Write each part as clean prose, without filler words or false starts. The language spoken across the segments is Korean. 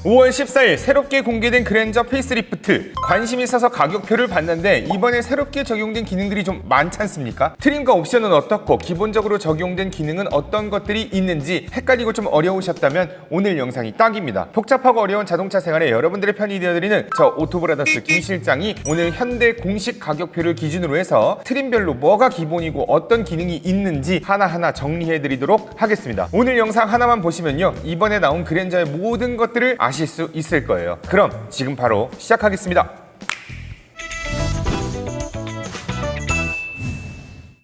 5월 14일 새롭게 공개된 그랜저 페이스리프트. 관심 있어서 가격표를 봤는데 이번에 새롭게 적용된 기능들이 좀 많지 않습니까? 트림과 옵션은 어떻고 기본적으로 적용된 기능은 어떤 것들이 있는지 헷갈리고 좀 어려우셨다면 오늘 영상이 딱입니다. 복잡하고 어려운 자동차 생활에 여러분들의 편이 되어드리는 저 오토브라더스 김 실장이 오늘 현대 공식 가격표를 기준으로 해서 트림별로 뭐가 기본이고 어떤 기능이 있는지 하나하나 정리해드리도록 하겠습니다. 오늘 영상 하나만 보시면요, 이번에 나온 그랜저의 모든 것들을 아실 수 있을 거예요. 그럼 지금 바로 시작하겠습니다.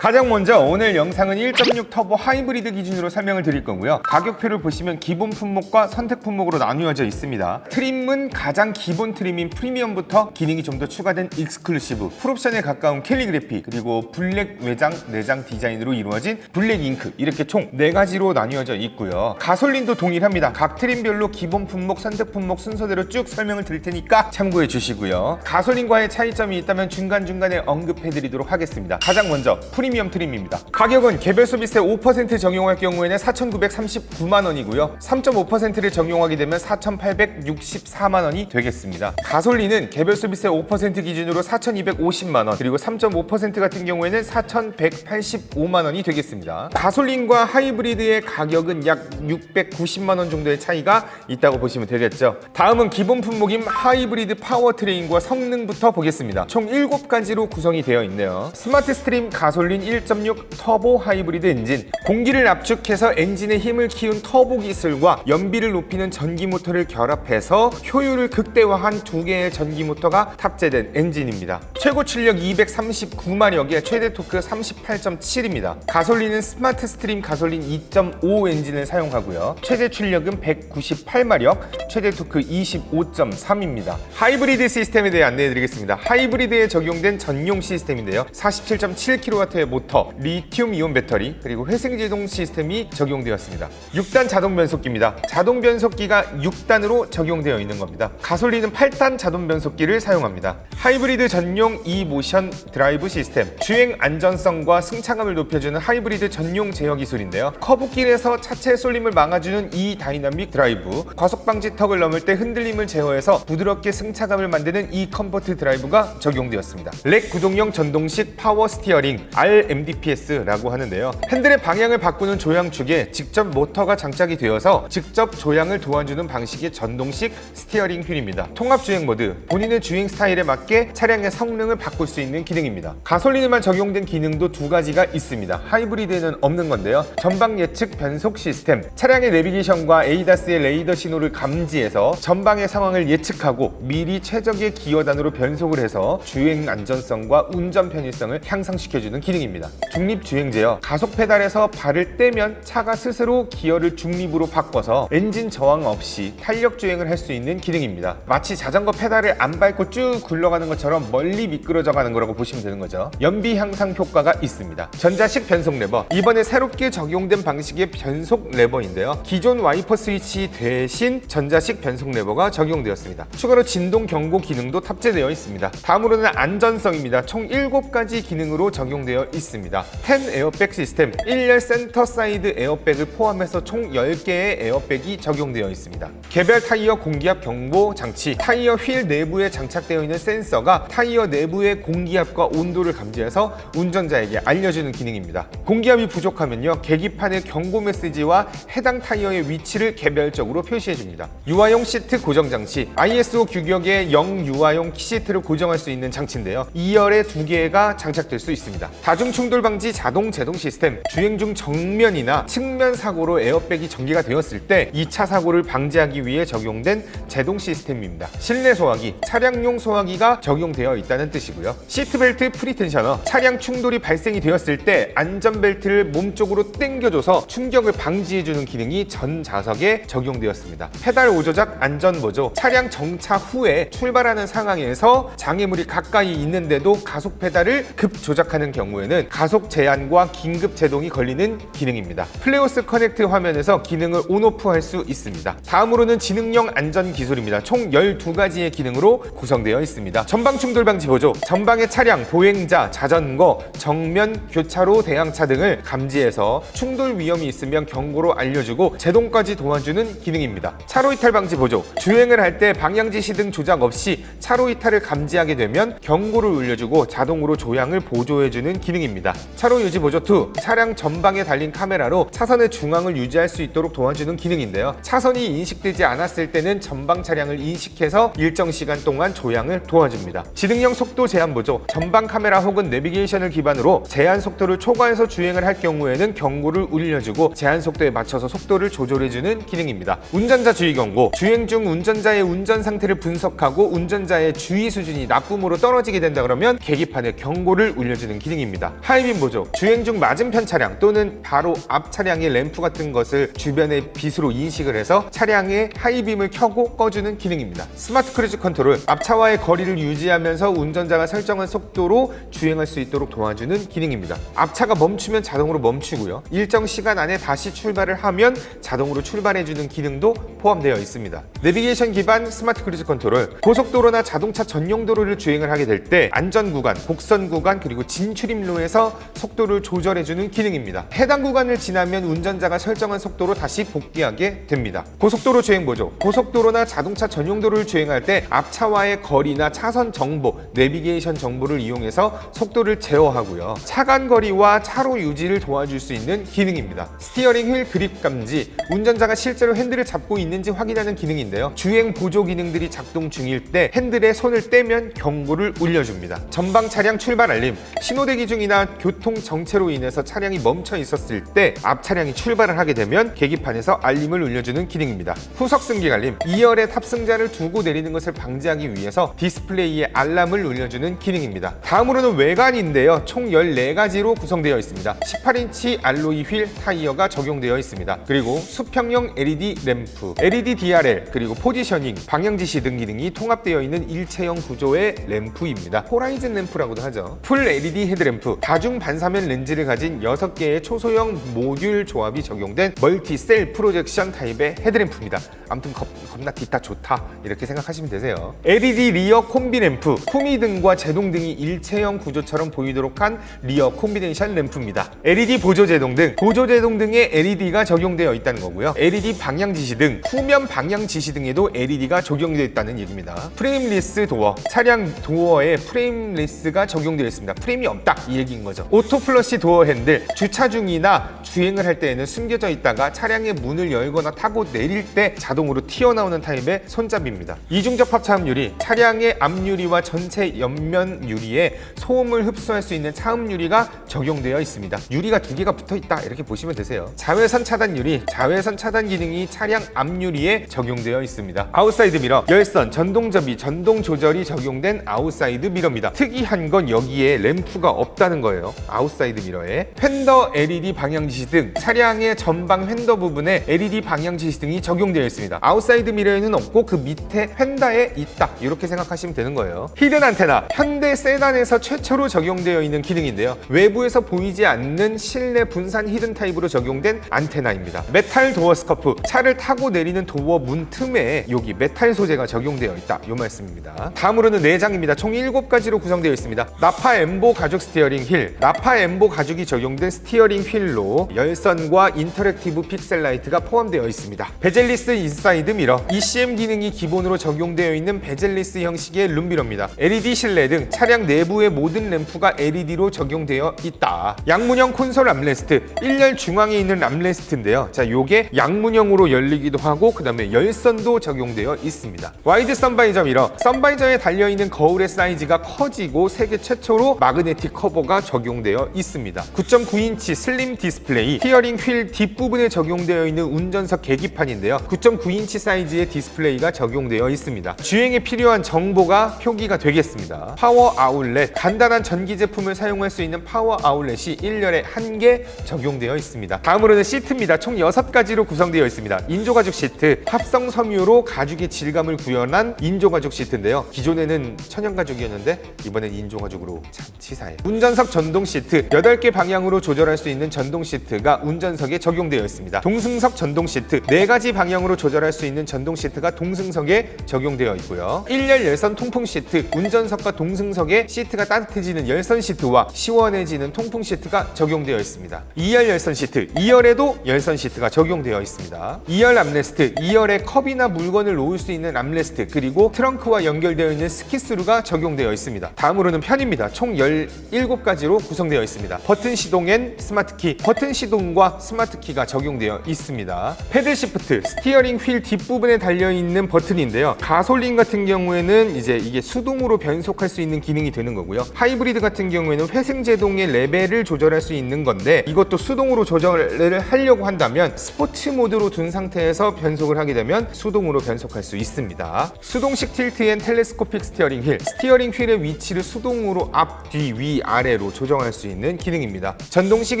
가장 먼저 오늘 영상은 1.6 터보 하이브리드 기준으로 설명을 드릴 거고요. 가격표를 보시면 기본 품목과 선택 품목으로 나누어져 있습니다. 트림은 가장 기본 트림인 프리미엄부터 기능이 좀 더 추가된 익스클루시브, 풀옵션에 가까운 캘리그래피, 그리고 블랙 외장, 내장 디자인으로 이루어진 블랙 잉크, 이렇게 총 4가지로 나뉘어져 있고요. 가솔린도 동일합니다. 각 트림별로 기본 품목, 선택 품목 순서대로 쭉 설명을 드릴 테니까 참고해 주시고요. 가솔린과의 차이점이 있다면 중간중간에 언급해 드리도록 하겠습니다. 가장 먼저 프리미엄 트림입니다. 가격은 개별 소비세 5% 적용할 경우에는 4,939만 원이고요. 3.5%를 적용하게 되면 4,864만 원이 되겠습니다. 가솔린은 개별 소비세 5% 기준으로 4,250만 원, 그리고 3.5% 같은 경우에는 4,185만 원이 되겠습니다. 가솔린과 하이브리드의 가격은 약 690만 원 정도의 차이가 있다고 보시면 되겠죠. 다음은 기본 품목인 하이브리드 파워트레인과 성능부터 보겠습니다. 총 7가지로 구성이 되어 있네요. 스마트 스트림 가솔린 1.6 터보 하이브리드 엔진, 공기를 압축해서 엔진의 힘을 키운 터보 기술과 연비를 높이는 전기 모터를 결합해서 효율을 극대화한 2개의 전기 모터가 탑재된 엔진입니다. 최고 출력 239마력에 최대 토크 38.7입니다. 가솔린은 스마트 스트림 가솔린 2.5 엔진을 사용하고요. 최대 출력은 198마력, 최대 토크 25.3입니다. 하이브리드 시스템에 대해 안내해드리겠습니다. 하이브리드에 적용된 전용 시스템인데요. 47.7kW의 모터, 리튬 이온 배터리, 그리고 회생제동 시스템이 적용되었습니다. 6단 자동 변속기입니다. 자동 변속기가 6단으로 적용되어 있는 겁니다. 가솔린은 8단 자동 변속기를 사용합니다. 하이브리드 전용 이모션 드라이브 시스템, 주행 안전성과 승차감을 높여주는 하이브리드 전용 제어 기술인데요. 커브길에서 차체 쏠림을 막아주는 이 다이나믹 드라이브, 과속 방지 턱을 넘을 때 흔들림을 제어해서 부드럽게 승차감을 만드는 이 컴포트 드라이브가 적용되었습니다. 렉 구동형 전동식 파워 스티어링 RMDPS라고 하는데요. 핸들의 방향을 바꾸는 조향축에 직접 모터가 장착이 되어서 직접 조향을 도와주는 방식의 전동식 스티어링 휠입니다. 통합 주행 모드, 본인의 주행 스타일에 맞게 차량의 성능을 바꿀 수 있는 기능입니다. 가솔린에만 적용된 기능도 2가지가 있습니다. 하이브리드에는 없는 건데요. 전방 예측 변속 시스템, 차량의 내비게이션과 에이다스의 레이더 신호를 감지해서 전방의 상황을 예측하고 미리 최적의 기어단으로 변속을 해서 주행 안전성과 운전 편의성을 향상시켜주는 기능입니다. 중립주행 제어, 가속 페달에서 발을 떼면 차가 스스로 기어를 중립으로 바꿔서 엔진 저항 없이 탄력 주행을 할 수 있는 기능입니다. 마치 자전거 페달을 안 밟고 쭉 굴러가는 것처럼 멀리 미끄러져 가는 거라고 보시면 되는 거죠. 연비 향상 효과가 있습니다. 전자식 변속 레버, 이번에 새롭게 적용된 방식의 변속 레버인데요. 기존 와이퍼 스위치 대신 전자식 변속 레버가 적용되었습니다. 추가로 진동 경고 기능도 탑재되어 있습니다. 다음으로는 안전성입니다. 총 7가지 기능으로 적용되어 있습니다. 10 에어백 시스템, 1열 센터 사이드 에어백을 포함해서 총 10개의 에어백이 적용되어 있습니다. 개별 타이어 공기압 경보 장치, 타이어 휠 내부에 장착되어 있는 센서가 타이어 내부의 공기압과 온도를 감지해서 운전자에게 알려주는 기능입니다. 공기압이 부족하면요, 계기판의 경고 메시지와 해당 타이어의 위치를 개별적으로 표시해줍니다. 유아용 시트 고정 장치, ISO 규격의 0 유아용 시트를 고정할 수 있는 장치인데요. 2열에 2개가 장착될 수 있습니다. 다중 충돌 방지 자동 제동 시스템, 주행 중 정면이나 측면 사고로 에어백이 전개가 되었을 때 2차 사고를 방지하기 위해 적용된 제동 시스템입니다. 실내 소화기, 차량용 소화기가 적용되어 있다는 뜻이고요. 시트벨트 프리텐셔너, 차량 충돌이 발생이 되었을 때 안전벨트를 몸쪽으로 당겨줘서 충격을 방지해주는 기능이 전 좌석에 적용되었습니다. 페달 오조작 안전보조, 차량 정차 후에 출발하는 상황에서 장애물이 가까이 있는데도 가속 페달을 급 조작하는 경우에는 보면은 가속 제한과 긴급 제동이 걸리는 기능입니다. 플레오스 커넥트 화면에서 기능을 온오프 할 수 있습니다. 다음으로는 지능형 안전 기술입니다. 총 12가지의 기능으로 구성되어 있습니다. 전방 충돌 방지 보조, 전방의 차량, 보행자, 자전거, 정면 교차로 대항차 등을 감지해서 충돌 위험이 있으면 경고로 알려주고 제동까지 도와주는 기능입니다. 차로 이탈 방지 보조, 주행을 할 때 방향 지시 등 조작 없이 차로 이탈을 감지하게 되면 경고를 울려주고 자동으로 조향을 보조해주는 기능입니다. 차로 유지 보조 2, 차량 전방에 달린 카메라로 차선의 중앙을 유지할 수 있도록 도와주는 기능인데요. 차선이 인식되지 않았을 때는 전방 차량을 인식해서 일정 시간 동안 조향을 도와줍니다. 지능형 속도 제한 보조, 전방 카메라 혹은 내비게이션을 기반으로 제한 속도를 초과해서 주행을 할 경우에는 경고를 울려주고 제한 속도에 맞춰서 속도를 조절해주는 기능입니다. 운전자 주의 경고, 주행 중 운전자의 운전 상태를 분석하고 운전자의 주의 수준이 나쁨으로 떨어지게 된다 그러면 계기판에 경고를 울려주는 기능입니다. 하이빔 보조, 주행 중 맞은편 차량 또는 바로 앞 차량의 램프 같은 것을 주변의 빛으로 인식을 해서 차량의 하이빔을 켜고 꺼주는 기능입니다. 스마트 크루즈 컨트롤, 앞차와의 거리를 유지하면서 운전자가 설정한 속도로 주행할 수 있도록 도와주는 기능입니다. 앞차가 멈추면 자동으로 멈추고요. 일정 시간 안에 다시 출발을 하면 자동으로 출발해주는 기능도 포함되어 있습니다. 내비게이션 기반 스마트 크루즈 컨트롤, 고속도로나 자동차 전용 도로를 주행을 하게 될 때 안전 구간, 곡선 구간, 그리고 진출입로에서 속도를 조절해주는 기능입니다. 해당 구간을 지나면 운전자가 설정한 속도로 다시 복귀하게 됩니다. 고속도로 주행 보조, 고속도로나 자동차 전용 도로를 주행할 때 앞차와의 거리나 차선 정보, 내비게이션 정보를 이용해서 속도를 제어하고요. 차간 거리와 차로 유지를 도와줄 수 있는 기능입니다. 스티어링 휠 그립 감지, 운전자가 실제로 핸들을 잡고 있는지 확인하는 기능인데요. 주행 보조 기능들이 작동 중일 때 핸들에 손을 떼면 경고를 울려줍니다. 전방 차량 출발 알림, 신호대기 중이나 교통 정체로 인해서 차량이 멈춰 있었을 때 앞 차량이 출발을 하게 되면 계기판에서 알림을 울려주는 기능입니다. 후석 승객 알림, 2열에 탑승자를 두고 내리는 것을 방지하기 위해서 디스플레이에 알람을 울려주는 기능입니다. 다음으로는 외관인데요. 총 14가지로 구성되어 있습니다. 18인치 알로이 휠 타이어가 적용되어 있습니다. 그리고 수평형 LED 램프, LED DRL, 그리고 포지셔닝, 방향 지시 등 기능이 통합되어 있는 일체형 구조의 램프입니다. 호라이즌 램프라고도 하죠. 풀 LED 헤드램프, 다중 반사면 렌즈를 가진 6개의 초소형 모듈 조합이 적용된 멀티셀 프로젝션 타입의 헤드램프입니다. 아무튼 겁나 기타 좋다 이렇게 생각하시면 되세요. LED 리어 콤비 램프, 후미등과 제동등이 일체형 구조처럼 보이도록 한 리어 콤비네이션 램프입니다. LED 보조 제동등, 보조 제동등에 LED가 적용되어 있다는 거고요. LED 방향 지시등, 후면 방향 지시등에도 LED가 적용되어 있다는 얘기입니다. 프레임리스 도어, 차량 도어에 프레임리스가 적용되어 있습니다. 프레임이 없다 이 얘기인 거죠. 오토 플러시 도어 핸들, 주차 중이나 주행을 할 때에는 숨겨져 있다가 차량의 문을 열거나 타고 내릴 때 자동으로 튀어나오는 타입의 손잡이입니다. 이중접합 차음 유리, 차량의 앞유리와 전체 옆면 유리에 소음을 흡수할 수 있는 차음 유리가 적용되어 있습니다. 유리가 2개가 붙어 있다 이렇게 보시면 되세요. 자외선 차단 유리, 자외선 차단 기능이 차량 앞유리에 적용되어 있습니다. 아웃사이드 미러, 열선, 전동접이, 전동 조절이 적용된 아웃사이드 미러입니다. 특이한 건 여기에 램프가 없다는 거예요. 아웃사이드 미러에 펜더 LED 방향 지시 등, 차량의 전방 휀더 부분에 LED 방향 지시 등이 적용되어 있습니다. 아웃사이드 미러에는 없고 그 밑에 휀다에 있다 이렇게 생각하시면 되는 거예요. 히든 안테나, 현대 세단에서 최초로 적용되어 있는 기능인데요. 외부에서 보이지 않는 실내 분산 히든 타입으로 적용된 안테나입니다. 메탈 도어 스커프, 차를 타고 내리는 도어 문 틈에 여기 메탈 소재가 적용되어 있다 이 말씀입니다. 다음으로는 내장입니다. 총 7가지로 구성되어 있습니다. 나파 엠보 가죽 스티어링 휠, 나파 엠보 가죽이 적용된 스티어링 휠로 열선과 인터랙티브 픽셀 라이트가 포함되어 있습니다. 베젤리스 인사이드 미러, ECM 기능이 기본으로 적용되어 있는 베젤리스 형식의 룸미러입니다. LED 실내 등 차량 내부의 모든 램프가 LED로 적용되어 있다. 양문형 콘솔 암레스트, 1열 중앙에 있는 암레스트인데요. 자, 요게 양문형으로 열리기도 하고 그 다음에 열선도 적용되어 있습니다. 와이드 선바이저 미러, 선바이저에 달려있는 거울의 사이즈가 커지고 세계 최초로 마그네틱 커버가 적용되어 있습니다. 9.9인치 슬림 디스플레이, 스티어링 휠 뒷부분에 적용되어 있는 운전석 계기판인데요. 9.9인치 사이즈의 디스플레이가 적용되어 있습니다. 주행에 필요한 정보가 표기가 되겠습니다. 파워 아울렛, 간단한 전기 제품을 사용할 수 있는 파워 아울렛이 1열에 1개 적용되어 있습니다. 다음으로는 시트입니다. 총 6가지로 구성되어 있습니다. 인조가죽 시트, 합성 섬유로 가죽의 질감을 구현한 인조가죽 시트인데요. 기존에는 천연가죽이었는데 이번엔 인조가죽으로 참 치사해요. 운전석 운전석 전동 시트 8개 방향으로 조절할 수 있는 전동 시트가 운전석에 적용되어 있습니다. 동승석 전동 시트 4가지 방향으로 조절할 수 있는 전동 시트가 동승석에 적용되어 있고요. 1열 열선 통풍 시트 운전석과 동승석에 시트가 따뜻해지는 열선 시트와 시원해지는 통풍 시트가 적용되어 있습니다. 2열 열선 시트 2열에도 열선 시트가 적용되어 있습니다. 2열 암레스트 2열에 컵이나 물건을 놓을 수 있는 암레스트 그리고 트렁크와 연결되어 있는 스키스루가 적용되어 있습니다. 다음으로는 편입니다. 총 17가지로 구성되어 있습니다. 버튼 시동엔 스마트키 버튼 시동과 스마트키가 적용되어 있습니다. 패들 시프트 스티어링 휠 뒷부분에 달려있는 버튼인데요. 가솔린 같은 경우에는 이제 이게 수동으로 변속할 수 있는 기능이 되는 거고요. 하이브리드 같은 경우에는 회생 제동의 레벨을 조절할 수 있는 건데 이것도 수동으로 조절을 하려고 한다면 스포츠 모드로 둔 상태에서 변속을 하게 되면 수동으로 변속할 수 있습니다. 수동식 틸트 앤 텔레스코픽 스티어링 휠 스티어링 휠의 위치를 수동으로 앞, 뒤, 위, 아래로 조정할 수 있는 기능입니다. 전동식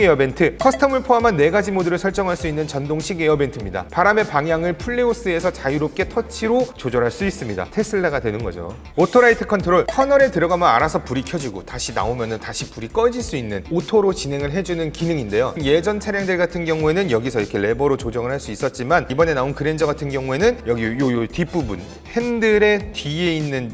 에어벤트 커스텀을 포함한 4가지 모드를 설정할 수 있는 전동식 에어벤트입니다. 바람의 방향을 플레오스에서 자유롭게 터치로 조절할 수 있습니다. 테슬라가 되는 거죠. 오토라이트 컨트롤 터널에 들어가면 알아서 불이 켜지고 다시 나오면 다시 불이 꺼질 수 있는 오토로 진행을 해주는 기능인데요. 예전 차량들 같은 경우에는 여기서 이렇게 레버로 조정을 할 수 있었지만 이번에 나온 그랜저 같은 경우에는 여기 요 뒷부분 핸들의 뒤에 있는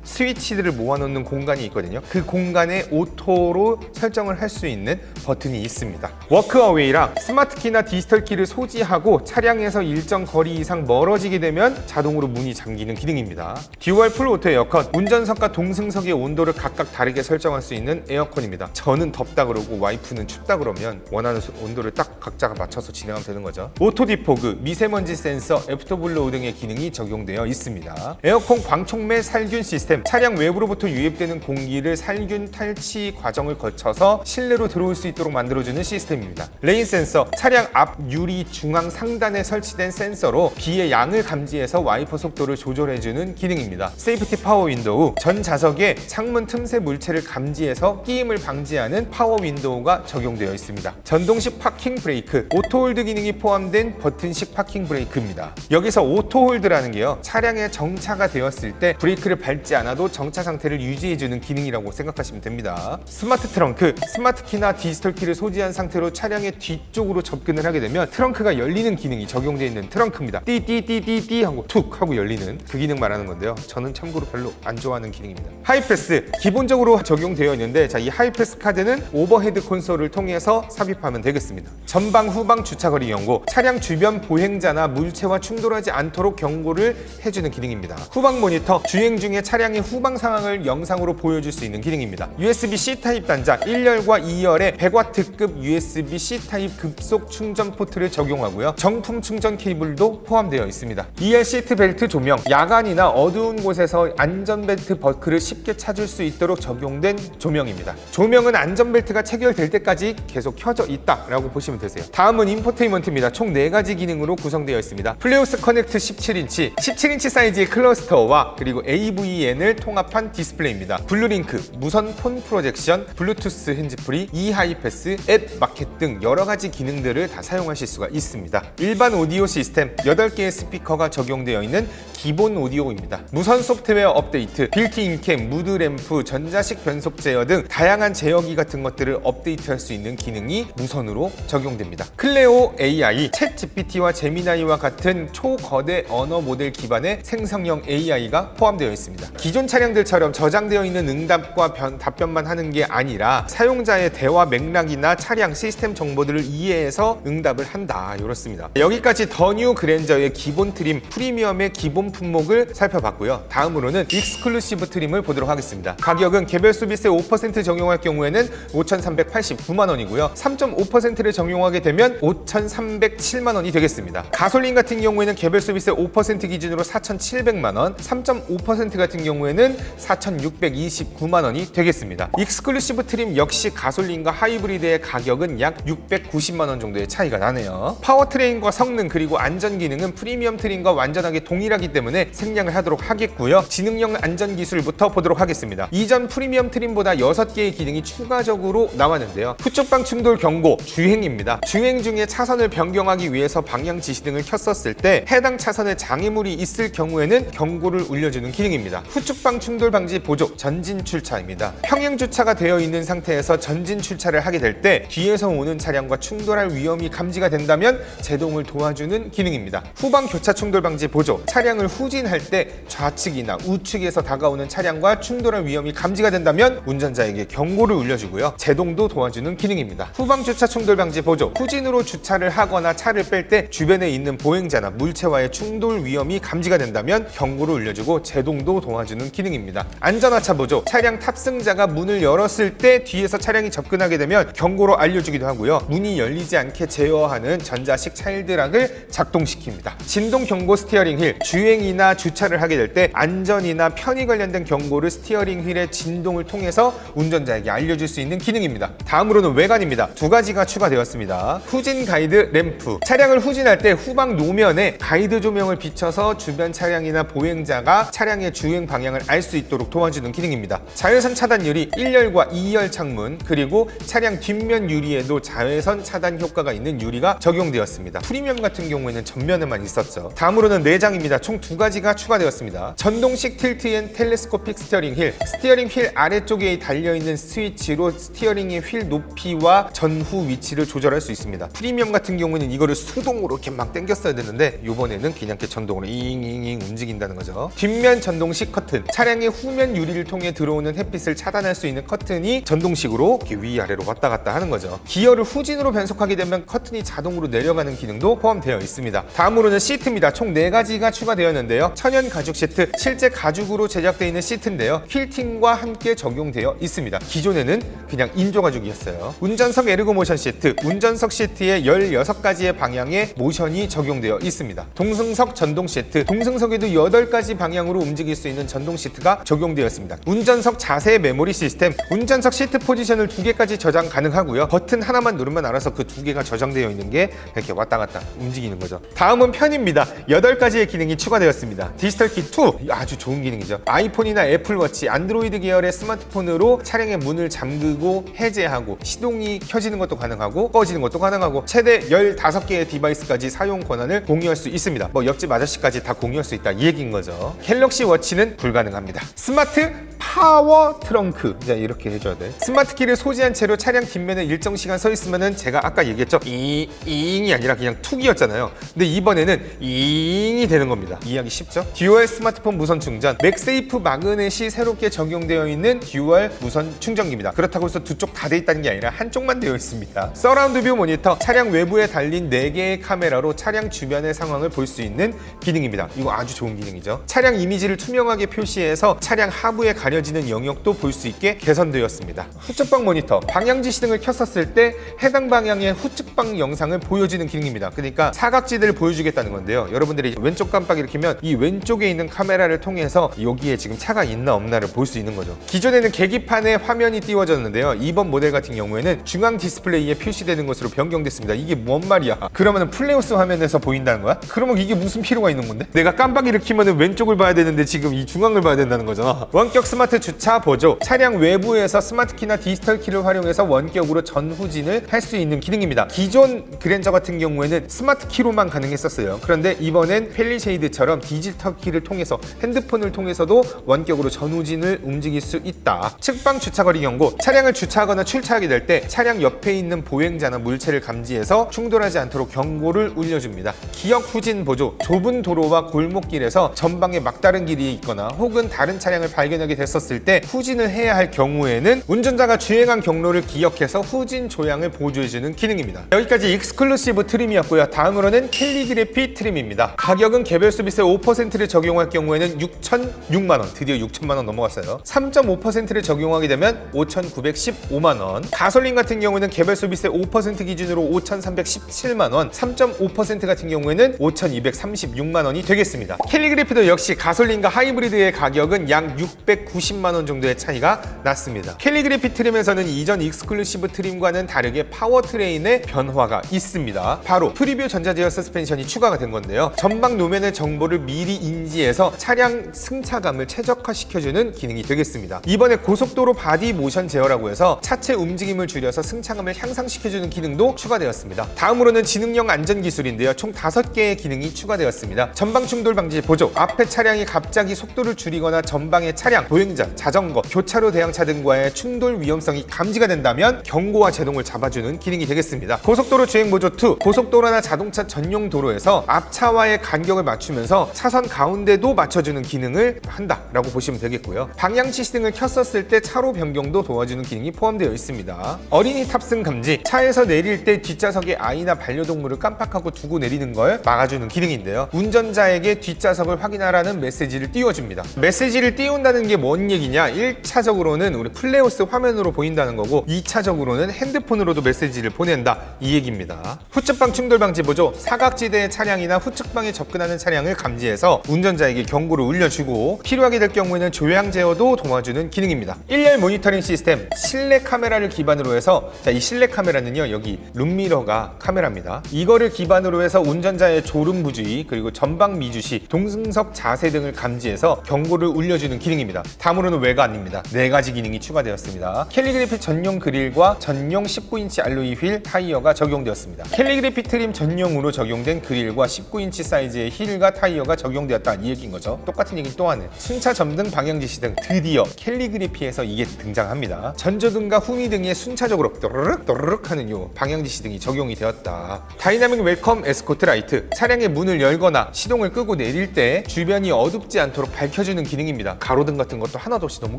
스위치들을 모아놓는 공간이 있거든요. 그 공간에 오토로 설정을 할 수 있는 버튼이 있습니다. 워크어웨이랑 스마트키나 디지털키를 소지하고 차량에서 일정 거리 이상 멀어지게 되면 자동으로 문이 잠기는 기능입니다. 듀얼 풀 오토 에어컨 운전석과 동승석의 온도를 각각 다르게 설정할 수 있는 에어컨입니다. 저는 덥다 그러고 와이프는 춥다 그러면 원하는 온도를 딱 각자가 맞춰서 진행하면 되는 거죠. 오토 디포그, 미세먼지 센서, 애프터블로우 등의 기능이 적용되어 있습니다. 에어컨 광촉매 살균 시스템 차량 외부로부터 유입되는 공기를 살균 탈취 과정을 거쳐서 실내로 들어올 수 있도록 만들어주는 시스템입니다. 레인 센서 차량 앞 유리 중앙 상단에 설치된 센서로 비의 양을 감지해서 와이퍼 속도를 조절해주는 기능입니다. 세이프티 파워 윈도우 전 좌석에 창문 틈새 물체를 감지해서 끼임을 방지하는 파워 윈도우가 적용되어 있습니다. 전동식 파킹 브레이크 오토홀드 기능이 포함된 버튼식 파킹 브레이크입니다. 여기서 오토홀드라는 게요 차량에 정차가 되었을 때 브레이크를 밟지 않아도 정차 상태를 유지해주는 기능이라고 생각하시면 됩니다. 스마트 트렁크 스마트키나 디지털키를 소지한 상태로 차량의 뒤쪽으로 접근을 하게 되면 트렁크가 열리는 기능이 적용되어 있는 트렁크입니다. 띠띠띠띠띠 하고 툭 하고 열리는 그 기능 말하는 건데요. 저는 참고로 별로 안 좋아하는 기능입니다. 하이패스 기본적으로 적용되어 있는데 이 하이패스 카드는 오버헤드 콘솔을 통해서 삽입하면 되겠습니다. 전방 후방 주차거리 경고 차량 주변 보행자나 물체와 충돌하지 않도록 경고를 해주는 기능입니다. 후방 모니터 주행 중에 차량의 후방 상황을 영상으로 보여줄 수 있는 기능입니다. USB-C 타입 단자 1열과 2열에 100W급 USB-C 타입 급속 충전 포트를 적용하고요. 정품 충전 케이블도 포함되어 있습니다. 2열 시트 벨트 조명 야간이나 어두운 곳에서 안전벨트 버클을 쉽게 찾을 수 있도록 적용된 조명입니다. 조명은 안전벨트가 체결될 때까지 계속 켜져 있다라고 보시면 되세요. 다음은 인포테인먼트입니다. 총 4가지 기능으로 구성되어 있습니다. 플레오스 커넥트 17인치 사이즈의 클러스터와 그리고 AVN을 통합한 디스플레이입니다. 블루링크, 무선 폰 프로젝션, 블루투스 핸즈프리, 이하이패스, 앱 마켓 등 여러가지 기능들을 다 사용하실 수가 있습니다. 일반 오디오 시스템 8개의 스피커가 적용되어 있는 기본 오디오입니다. 무선 소프트웨어 업데이트, 빌트인 캠, 무드 램프, 전자식 변속 제어 등 다양한 제어기 같은 것들을 업데이트할 수 있는 기능이 무선으로 적용됩니다. 클레오 AI, 챗 GPT와 제미나이와 같은 초거대 언어 모델 기반의 생성형 AI가 포함되어 있습니다. 기존 차량들처럼 저장되어 있는 응답과 답변만 하는 게 아니라 사용자의 대화 맥락이나 차량 시스템 정보들을 이해해서 응답을 한다 이렇습니다. 여기까지 더 뉴 그랜저의 기본 트림 프리미엄의 기본 품목을 살펴봤고요. 다음으로는 익스클루시브 트림을 보도록 하겠습니다. 가격은 개별 소비세 5% 적용할 경우에는 5,389만 원이고요. 3.5%를 적용하게 되면 5,307만 원이 되겠습니다. 가솔린 같은 경우에는 개별 소비세 5% 기준으로 4,700만 원, 3.5% 같은 경우에는 4,629만 원이 되겠습니다. 익스클루시브 트림 역시 가솔린과 하이브리드의 가격은 약 690만 원 정도의 차이가 나네요. 파워트레인과 성능 그리고 안전 기능은 프리미엄 트림과 완전하게 동일하기 때문에 생략을 하도록 하겠고요. 지능형 안전 기술부터 보도록 하겠습니다. 이전 프리미엄 트림보다 6개의 기능이 추가적으로 나왔는데요. 후쪽방 충돌 경고, 주행입니다. 주행 중에 차선을 변경하기 위해서 방향 지시등을 켰었을 때 해당 차선에 장애물이 있을 경우에는 경고를 울려주는 기능입니다. 후측방 충돌 방지 보조, 전진 출차입니다. 평행 주차가 되어 되어 있는 상태에서 전진 출차를 하게 될 때 뒤에서 오는 차량과 충돌할 위험이 감지가 된다면 제동을 도와주는 기능입니다. 후방 교차 충돌 방지 보조. 차량을 후진할 때 좌측이나 우측에서 다가오는 차량과 충돌할 위험이 감지가 된다면 운전자에게 경고를 울려주고요. 제동도 도와주는 기능입니다. 후방 주차 충돌 방지 보조. 후진으로 주차를 하거나 차를 뺄 때 주변에 있는 보행자나 물체와의 충돌 위험이 감지가 된다면 경고를 울려주고 제동도 도와주는 기능입니다. 안전하차 보조. 차량 탑승자가 문을 열었을 때 뒤에서 차량이 접근하게 되면 경고로 알려주기도 하고요. 문이 열리지 않게 제어하는 전자식 차일드락을 작동시킵니다. 진동 경고 스티어링 휠. 주행이나 주차를 하게 될 때 안전이나 편의 관련된 경고를 스티어링 휠의 진동을 통해서 운전자에게 알려줄 수 있는 기능입니다. 다음으로는 외관입니다. 두 가지가 추가되었습니다. 후진 가이드 램프. 차량을 후진할 때 후방 노면에 가이드 조명을 비춰서 주변 차량이나 보행자가 차량의 주행 방향을 알 수 있도록 도와주는 기능입니다. 자외선 차단 유리 1열과 2열 창문, 그리고 차량 뒷면 유리에도 자외선 차단 효과가 있는 유리가 적용되었습니다. 프리미엄 같은 경우에는 전면에만 있었죠. 다음으로는 내장입니다. 총 두 가지가 추가되었습니다. 전동식 틸트 앤 텔레스코픽 스티어링 휠. 스티어링 휠 아래쪽에 달려있는 스위치로 스티어링의 휠 높이와 전후 위치를 조절할 수 있습니다. 프리미엄 같은 경우는 이거를 수동으로 이렇게 막 당겼어야 되는데 이번에는 그냥 이렇게 전동으로 잉잉잉 움직인다는 거죠. 뒷면 전동식 커튼. 차량의 후면 유리를 통해 들어오는 햇빛을 차단할 수 있는 커튼이 전동식으로 이렇게 위아래로 왔다 갔다 하는 거죠. 기어를 후진으로 변속하게 되면 커튼이 자동으로 내려가는 기능도 포함되어 있습니다. 다음으로는 시트입니다. 총 4가지가 추가되었는데요. 천연 가죽 시트. 실제 가죽으로 제작되어 있는 시트인데요. 퀼팅과 함께 적용되어 있습니다. 기존에는 그냥 인조 가죽이었어요. 운전석 에르고 모션 시트. 운전석 시트에 16가지의 방향의 모션이 적용되어 있습니다. 동승석 전동 시트. 동승석에도 8가지 방향으로 움직일 수 있는 전동 시트가 적용되었습니다. 운전석 자세 메모리 시스템. 운전석 시트 포지션을 2개까지 저장 가능하고요. 버튼 하나만 누르면 알아서 그 2개가 저장되어 있는 게 이렇게 왔다 갔다 움직이는 거죠. 다음은 편입니다. 8가지의 기능이 추가되었습니다. 디지털 키 2. 아주 좋은 기능이죠. 아이폰이나 애플워치, 안드로이드 계열의 스마트폰으로 차량의 문을 잠그고 해제하고 시동이 켜지는 것도 가능하고 꺼지는 것도 가능하고 최대 15개의 디바이스까지 사용 권한을 공유할 수 있습니다. 옆집 아저씨까지 다 공유할 수 있다, 이 얘기인 거죠. 갤럭시 워치는 불가능합니다. 스마트 파워 트렁크. 이렇게 해줘야 돼. 스마트 키를 소지한 채로 차량 뒷면에 일정 시간 서 있으면은 제가 아까 얘기했죠. 이잉이 아니라 그냥 툭이었잖아요. 근데 이번에는 이잉이 되는 겁니다. 이해하기 쉽죠? 듀얼 스마트폰 무선 충전. 맥세이프 마그넷이 새롭게 적용되어 있는 듀얼 무선 충전기입니다. 그렇다고 해서 두 쪽 다 돼 있다는 게 아니라 한쪽만 되어 있습니다. 서라운드 뷰 모니터. 차량 외부에 달린 4개의 카메라로 차량 주변의 상황을 볼 수 있는 기능입니다. 이거 아주 좋은 기능이죠. 차량 이미지를 투명하게 표시해서 차량 하부에 가려지는 영역도 볼 수 있게 개선되었습니다. 후측방 모니터. 방향지시 등을 켰었을 때 해당 방향의 후측방 영상을 보여주는 기능입니다. 그러니까 사각지대를 보여주겠다는 건데요. 여러분들이 왼쪽 깜빡이를 켜면 이 왼쪽에 있는 카메라를 통해서 여기에 지금 차가 있나 없나를 볼 수 있는 거죠. 기존에는 계기판에 화면이 띄워졌는데요. 이번 모델 같은 경우에는 중앙 디스플레이에 표시되는 것으로 변경됐습니다. 이게 뭔 말이야? 그러면 플레이오스 화면에서 보인다는 거야? 그러면 이게 무슨 필요가 있는 건데? 내가 깜빡이를 켜면 왼쪽을 봐야 되는데 지금 이 중앙을 봐야 된다는 거잖아. 원격 스마트 주차 보조. 차량 외부에서 스마트 키나 디지털 키를 활용해서 원격으로 전후진을 할 수 있는 기능입니다. 기존 그랜저 같은 경우에는 스마트 키로만 가능했었어요. 그런데 이번엔 펠리쉐이드처럼 디지털 키를 통해서 핸드폰을 통해서도 원격으로 전후진을 움직일 수 있다. 측방 주차거리 경고. 차량을 주차하거나 출차하게 될 때 차량 옆에 있는 보행자나 물체를 감지해서 충돌하지 않도록 경고를 울려줍니다. 기역 후진 보조. 좁은 도로와 골목길에서 전방에 막다른 길이 있거나 혹은 다른 차량을 발견하게 됐었을 때 후진을 해야 할 경우에는 운전자가 주행한 경로를 기억해서 후진 조향을 보조해주는 기능입니다. 여기까지 익스클루시브 트림이었고요. 다음으로는 캘리그래피 트림입니다. 가격은 개별 소비세 5%를 적용할 경우에는 6,006만원, 드디어 6천만원 넘어갔어요. 3.5%를 적용하게 되면 5,915만원. 가솔린 같은 경우는 개별 소비세 5% 기준으로 5,317만원, 3.5% 같은 경우에는 5,236만원이 되겠습니다. 캘리그래피도 역시 가솔린과 하이브리드의 가격은 약 690만원 정도의 차이가 났습니다. 캘리그래피 트림에서는 이전 익스클루시브 트림과는 다르게 파워트레인의 변화가 있습니다. 바로 프리뷰 전자제어 서스펜션이 추가가 된 건데요. 전방 노면의 정보를 미리 인지해서 차량 승차감을 최적화시켜주는 기능이 되겠습니다. 이번에 고속도로 바디 모션 제어라고 해서 차체 움직임을 줄여서 승차감을 향상시켜주는 기능도 추가되었습니다. 다음으로는 지능형 안전기술인데요. 총 5개의 기능이 추가되었습니다. 전방 충돌 방지 보조. 앞에 차량이 갑자기 속도를 줄이거나 전방의 차량, 보행자 운전자, 자전거, 교차로 대형차 등과의 충돌 위험성이 감지가 된다면 경고와 제동을 잡아주는 기능이 되겠습니다. 고속도로 주행 보조 2, 고속도로나 자동차 전용 도로에서 앞차와의 간격을 맞추면서 차선 가운데도 맞춰주는 기능을 한다라고 보시면 되겠고요. 방향치 시등을 켰었을 때 차로 변경도 도와주는 기능이 포함되어 있습니다. 어린이 탑승 금지, 차에서 내릴 때 뒷좌석에 아이나 반려동물을 깜빡하고 두고 내리는 걸 막아주는 기능인데요. 운전자에게 뒷좌석을 확인하라는 메시지를 띄워줍니다. 메시지를 띄운다는 게 뭔 얘기냐? 1차적으로는 우리 플레오스 화면으로 보인다는 거고 2차적으로는 핸드폰으로도 메시지를 보낸다 이 얘기입니다. 후측방 충돌 방지 보조, 사각지대의 차량이나 후측방에 접근하는 차량을 감지해서 운전자에게 경고를 울려주고 필요하게 될 경우에는 조향 제어도 도와주는 기능입니다. 1열 모니터링 시스템, 실내 카메라를 기반으로 해서 이 실내 카메라는요, 여기 룸미러가 카메라입니다. 이거를 기반으로 해서 운전자의 졸음 부주의 그리고 전방 미주시, 동승석 자세 등을 감지해서 경고를 울려주는 기능입니다. 다음으로는 외관입니다. 4가지 기능이 추가되었습니다. 캘리그래피 전용 그릴과 전용 19인치 알로이 휠 타이어가 적용되었습니다. 캘리그래피 트림 전용으로 적용된 그릴과 19인치 사이즈의 휠과 타이어가 적용되었다 이 얘기인 거죠. 똑같은 얘기 또 하네. 순차 점등, 방향지시 등 드디어 캘리그래피에서 이게 등장합니다. 전조등과 후미등에 순차적으로 또르륵 또르륵 하는 요 방향지시 등이 적용이 되었다. 다이나믹 웰컴 에스코트 라이트, 차량의 문을 열거나 시동을 끄고 내릴 때 주변이 어둡지 않도록 밝혀주는 기능입니다. 가로등 같은 것도 하나도 없이 너무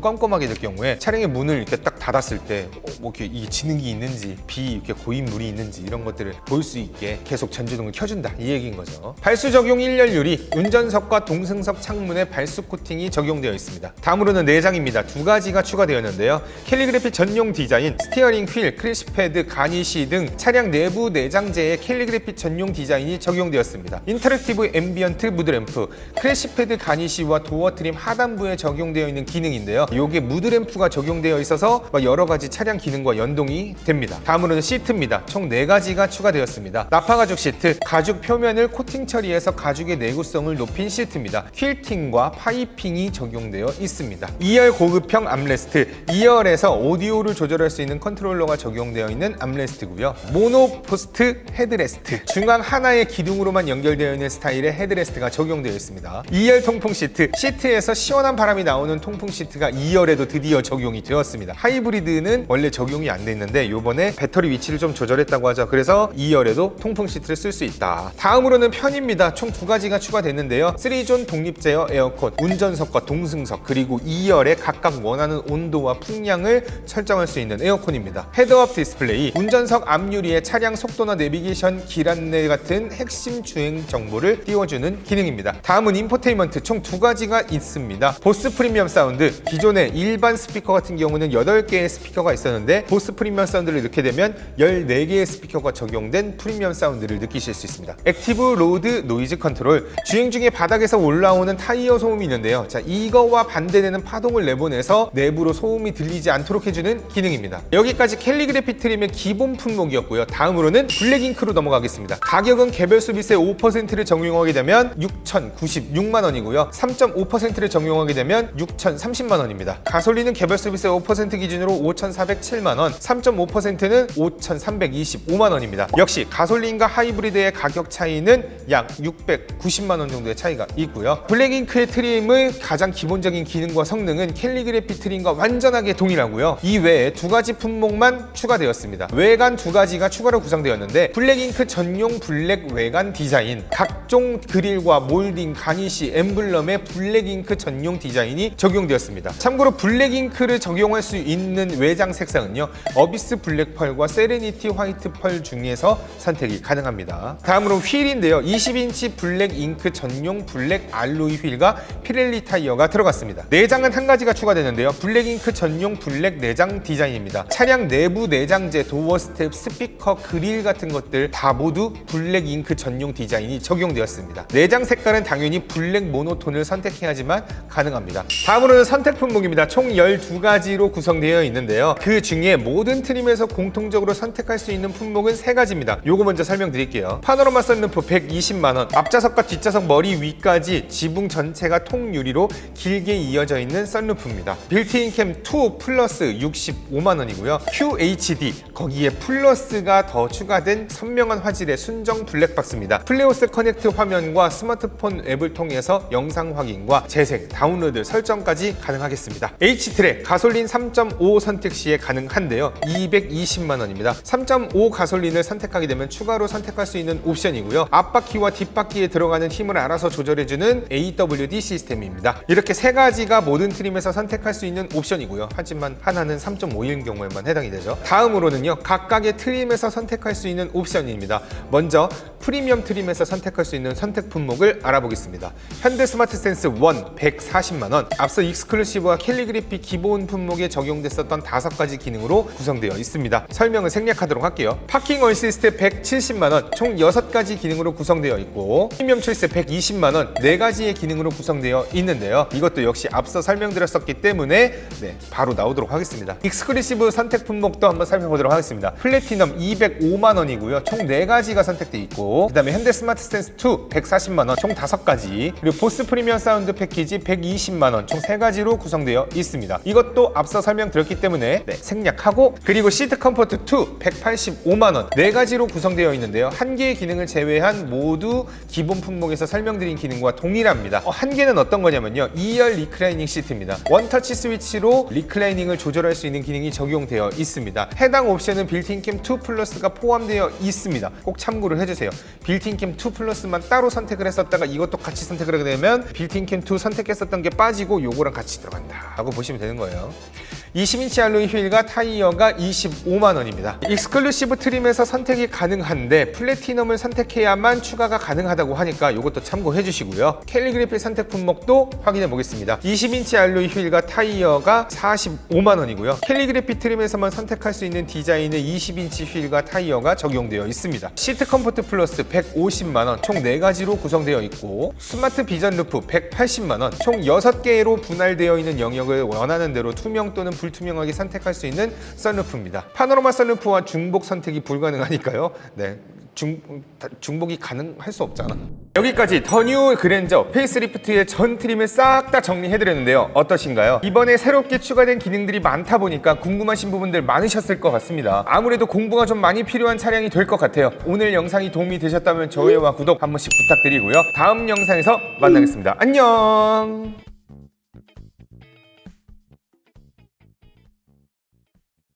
깜깜하게 될 경우에 차량의 문을 이렇게 딱 닫았을 때 뭐 이렇게 이게 지능이 있는지 이렇게 고인 물이 있는지 이런 것들을 볼 수 있게 계속 전조등을 켜준다 이 얘기인 거죠. 발수 적용 1열 유리, 운전석과 동승석 창문에 발수 코팅이 적용되어 있습니다. 다음으로는 내장입니다. 2가지가 추가되었는데요. 캘리그래피 전용 디자인, 스티어링 휠, 크래시패드, 가니시 등 차량 내부 내장재에 캘리그래피 전용 디자인이 적용되었습니다. 인터랙티브 앰비언트 무드램프, 크래시패드, 가니시와 도어 트림 하단부에 적용되어 있는 기능인데요. 이게 무드램프가 적용되어 있어서 여러가지 차량 기능과 연동이 됩니다. 다음으로는 시트입니다. 총 4가지가 추가되었습니다. 나파가죽 시트, 가죽 표면을 코팅 처리해서 가죽의 내구성을 높인 시트입니다. 퀼팅과 파이핑이 적용되어 있습니다. 2열 고급형 암레스트, 2열에서 오디오를 조절할 수 있는 컨트롤러가 적용되어 있는 암레스트고요. 모노포스트 헤드레스트, 중앙 하나의 기둥으로만 연결되어 있는 스타일의 헤드레스트가 적용되어 있습니다. 2열 통풍 시트, 시트에서 시원한 바람이 나오는 통풍 시트가 2열에도 드디어 적용이 되었습니다. 하이브리드는 원래 적용이 안 돼 있는데 이번에 배터리 위치를 좀 조절했다고 하죠. 그래서 2열에도 통풍 시트를 쓸 수 있다. 다음으로는 편입니다. 총 2가지가 추가됐는데요. 3존 독립 제어 에어컨, 운전석과 동승석 그리고 2열에 각각 원하는 온도와 풍량을 설정할 수 있는 에어컨입니다. 헤드업 디스플레이, 운전석 앞유리에 차량 속도나 내비게이션, 길 안내 같은 핵심 주행 정보를 띄워주는 기능입니다. 다음은 인포테인먼트, 총 2가지가 있습니다. 보스 프리미엄 사운드, 기존의 일반 스피커 같은 경우는 8개의 스피커가 있었는데 보스 프리미엄 사운드를 넣게 되면 14개의 스피커가 적용된 프리미엄 사운드를 느끼실 수 있습니다. 액티브 로드 노이즈 컨트롤, 주행 중에 바닥에서 올라오는 타이어 소음이 있는데요. 자, 이거와 반대되는 파동을 내보내서 내부로 소음이 들리지 않도록 해주는 기능입니다. 여기까지 캘리그래피 트림의 기본 품목이었고요. 다음으로는 블랙잉크로 넘어가겠습니다. 가격은 개별 수비세 5%를 적용하게 되면 6,096만 원이고요. 3.5%를 적용하게 되면 6,030만 원입니다. 가솔린은 개별 수비세 5% 기준으로 5,407만 원, 3.5%는 5,325만 원입니다. 역시 가솔린과 하이브리드의 가격 차이는 약 690만 원 정도의 차이가 있고요. 블랙잉크의 트림의 가장 기본적인 기능과 성능은 캘리그래피 트림과 완전하게 동일하고요. 이 외에 2가지 품목만 추가되었습니다. 외관 2가지가 추가로 구성되었는데 블랙잉크 전용 블랙 외관 디자인, 각종 그릴과 몰딩, 가니시, 엠블럼의 블랙잉크 전용 디자인이 적용되었습니다. 참고로 블랙잉크를 적용할 수 있는 외장 색상은요, 어비스 블랙 펄과 세레니티 화이트 펄 중에서 선택이 가능합니다. 다음으로 휠인데요. 20인치 블랙 잉크 전용 블랙 알로이 휠과 피렐리 타이어가 들어갔습니다. 내장은 1가지가 추가되는데요. 블랙 잉크 전용 블랙 내장 디자인입니다. 차량 내부 내장재, 도어 스텝, 스피커, 그릴 같은 것들 다 모두 블랙 잉크 전용 디자인이 적용되었습니다. 내장 색깔은 당연히 블랙 모노톤을 선택해야지만 가능합니다. 다음으로는 선택 품목입니다. 총 12가지로 구성되어 있는데요. 그 중에 모든 트림에서 공통적으로 선택할 수 있는 품목은 3가지입니다. 요거 먼저 설명드릴게요. 파노라마 썬루프 120만원, 앞좌석과 뒷좌석 머리 위까지 지붕 전체가 통유리로 길게 이어져 있는 썬루프입니다. 빌트인 캠 2 플러스 65만원이고요. QHD, 거기에 플러스가 더 추가된 선명한 화질의 순정 블랙박스입니다. 플레오스 커넥트 화면과 스마트폰 앱을 통해서 영상 확인과 재생, 다운로드 설정까지 선택까지 가능하겠습니다. H트랙 가솔린 3.5 선택 시에 가능한데요. 220만 원입니다. 3.5 가솔린을 선택하게 되면 추가로 선택할 수 있는 옵션이고요. 앞바퀴와 뒷바퀴에 들어가는 힘을 알아서 조절해주는 AWD 시스템입니다. 이렇게 세 가지가 모든 트림에서 선택할 수 있는 옵션이고요. 하지만 하나는 3.5인 경우에만 해당이 되죠. 다음으로는요, 각각의 트림에서 선택할 수 있는 옵션입니다. 먼저 프리미엄 트림에서 선택할 수 있는 선택 품목을 알아보겠습니다. 현대 스마트 센스 1 140만 원. 앞서 익스클루시브와 캘리그래피 기본 품목에 적용됐었던 5가지 기능으로 구성되어 있습니다. 설명을 생략하도록 할게요. 파킹 어시스트 170만 원. 총 6가지 기능으로 구성되어 있고 프리미엄 초이스 120만 원. 4가지의 기능으로 구성되어 있는데요. 이것도 역시 앞서 설명드렸었기 때문에 바로 나오도록 하겠습니다. 익스클루시브 선택 품목도 한번 살펴보도록 하겠습니다. 플래티넘 205만 원이고요. 총 4가지가 선택되어 있고, 그 다음에 현대 스마트 센스 2 140만 원, 총 5가지, 그리고 보스 프리미엄 사운드 패키지 120만 원, 총 3가지로 구성되어 있습니다. 이것도 앞서 설명드렸기 때문에 생략하고, 그리고 시트 컴포트 2 185만 원, 4가지로 구성되어 있는데요. 한 개의 기능을 제외한 모두 기본 품목에서 설명드린 기능과 동일합니다. 한 개는 어떤 거냐면요, 2열 리클라이닝 시트입니다. 원터치 스위치로 리클라이닝을 조절할 수 있는 기능이 적용되어 있습니다. 해당 옵션은 빌트인 캠 2 플러스가 포함되어 있습니다. 꼭 참고를 해주세요. 빌트인 캠 2 플러스만 따로 선택을 했었다가 이것도 같이 선택을 하게 되면 빌트인 캠 2 선택했었던 게 빠지고 요거랑 같이 들어간다 라고 보시면 되는 거예요. 20인치 알로이 휠과 타이어가 25만 원입니다. 익스클루시브 트림에서 선택이 가능한데 플래티넘을 선택해야만 추가가 가능하다고 하니까 이것도 참고해 주시고요. 캘리그래피 선택 품목도 확인해 보겠습니다. 20인치 알로이 휠과 타이어가 45만 원이고요. 캘리그래피 트림에서만 선택할 수 있는 디자인의 20인치 휠과 타이어가 적용되어 있습니다. 시트 컴포트 플러스 150만 원, 총 4가지로 구성되어 있고, 스마트 비전 루프 180만 원, 총 6개로 분할되어 있는 영역을 원하는 대로 투명 또는 불투명하게 선택할 수 있는 썬루프입니다. 파노라마 썬루프와 중복 선택이 불가능하니까요. 중복이 가능할 수 없잖아. 여기까지 더 뉴 그랜저 페이스리프트의 전 트림을 싹 다 정리해드렸는데요. 어떠신가요? 이번에 새롭게 추가된 기능들이 많다 보니까 궁금하신 부분들 많으셨을 것 같습니다. 아무래도 공부가 좀 많이 필요한 차량이 될 것 같아요. 오늘 영상이 도움이 되셨다면 좋아요와 구독 한 번씩 부탁드리고요. 다음 영상에서 만나겠습니다. 안녕.